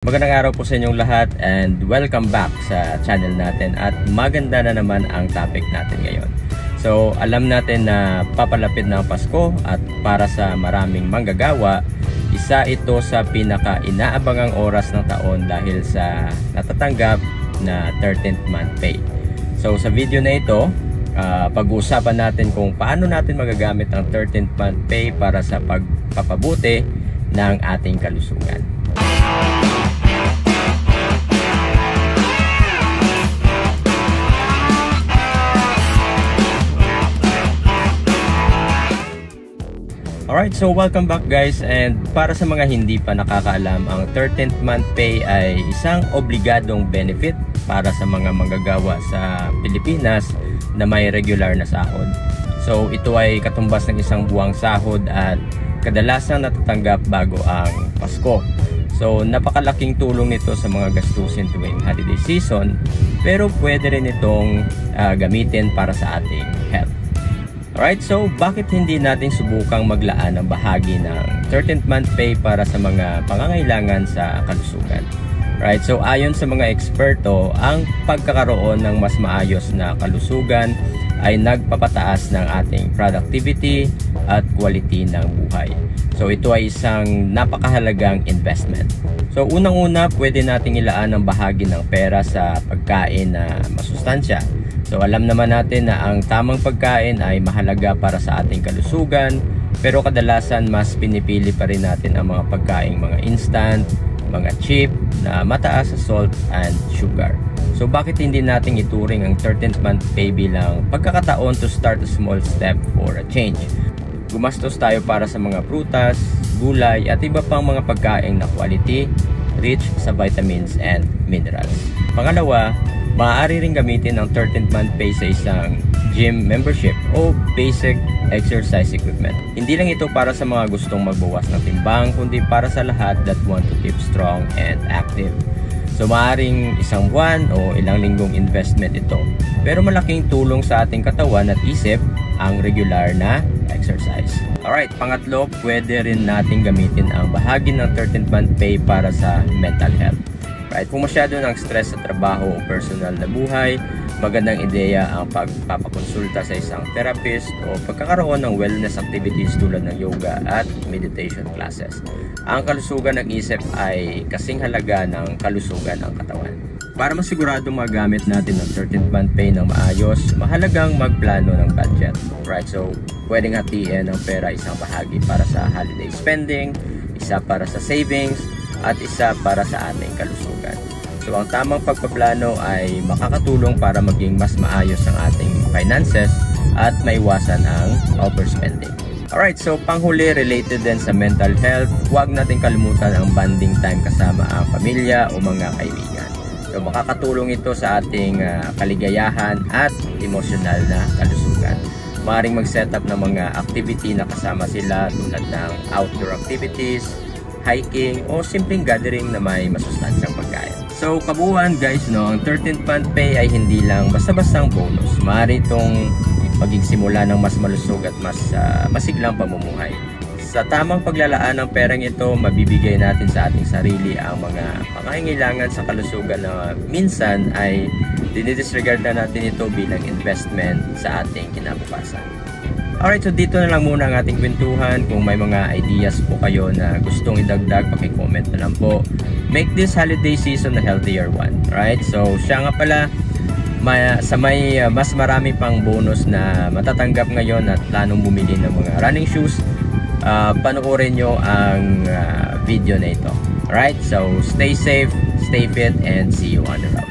Magandang araw po sa inyong lahat and welcome back sa channel natin at maganda na naman ang topic natin ngayon. So alam natin na papalapit na ang Pasko at para sa maraming manggagawa, isa ito sa pinaka-inaabangang oras ng taon dahil sa natatanggap na 13th month pay. So sa video na ito, pag-uusapan natin kung paano natin magagamit ang 13th month pay para sa pagpapabuti ng ating kalusugan. Alright, so welcome back guys, and para sa mga hindi pa nakakaalam, ang 13th month pay ay isang obligadong benefit para sa mga manggagawa sa Pilipinas na may regular na sahod. So ito ay katumbas ng isang buwang sahod at kadalasan natatanggap bago ang Pasko. So napakalaking tulong nito sa mga gastusin tuwing holiday season, pero pwede rin itong gamitin para sa ating health. Alright, so bakit hindi natin subukang maglaan ng bahagi ng 13th month pay para sa mga pangangailangan sa kalusugan? Right, so ayon sa mga eksperto, ang pagkakaroon ng mas maayos na kalusugan ay nagpapataas ng ating productivity at quality ng buhay. So ito ay isang napakahalagang investment. So unang-una, pwede nating ilaan ang bahagi ng pera sa pagkain na masustansya. So alam naman natin na ang tamang pagkain ay mahalaga para sa ating kalusugan, pero kadalasan mas pinipili pa rin natin ang mga pagkaing mga instant, mga cheap na mataas sa salt and sugar. So bakit hindi natin ituring ang 13th month pay bilang pagkakataon to start a small step for a change? Gumastos tayo para sa mga prutas, gulay at iba pang mga pagkain na quality, rich sa vitamins and minerals. Pangalawa, maaari ring gamitin ang 13th month pay sa isang gym membership o basic exercise equipment. Hindi lang ito para sa mga gustong magbawas ng timbang, kundi para sa lahat that want to keep strong and active. So maaaring isang buwan o ilang linggong investment ito, pero malaking tulong sa ating katawan at isip ang regular na exercise. Alright, pangatlo, pwede rin natin gamitin ang bahagi ng 13th month pay para sa mental health. Right, kung masyado ng stress sa trabaho o personal na buhay, magandang ideya ang pagpapakonsulta sa isang therapist o pagkakaroon ng wellness activities tulad ng yoga at meditation classes. Ang kalusugan ng isip ay kasing halaga ng kalusugan ng katawan. Para masiguradong magamit natin ang 13th month pay ng maayos, mahalagang magplano ng budget. Right, so pwedeng hatiin ang pera isang bahagi para sa holiday spending, isa para sa savings, at isa para sa ating kalusugan. So ang tamang pagpaplano ay makakatulong para maging mas maayos ang ating finances at maiwasan ang overspending. Alright, so panghuli, related din sa mental health, huwag natin kalimutan ang bonding time kasama ang pamilya o mga kaibigan. So makakatulong ito sa ating kaligayahan at emosyonal na kalusugan. Maaaring mag-set up ng mga activity na kasama sila tulad ng outdoor activities, hiking o simpleng gathering na may masustansyang pagkain. So kabuuan guys, ang 13th month pay ay hindi lang basta-bastang bonus. Maaari itong maging simula ng mas malusog at mas masiglang pamumuhay. Sa tamang paglalaan ng perang ito, mabibigay natin sa ating sarili ang mga pangangailangan sa kalusugan na minsan ay dinidisregard na natin ito bilang investment sa ating kinabukasan. Alright, so dito na lang muna ang ating kwentuhan. Kung may mga ideas po kayo na gustong idagdag, paki-comment na lang po. Make this holiday season a healthier one. Alright, so siya nga pala, may mas marami pang bonus na matatanggap ngayon at planong bumili ng mga running shoes, panoorin nyo ang video na ito. Alright, so stay safe, stay fit, and see you on the road.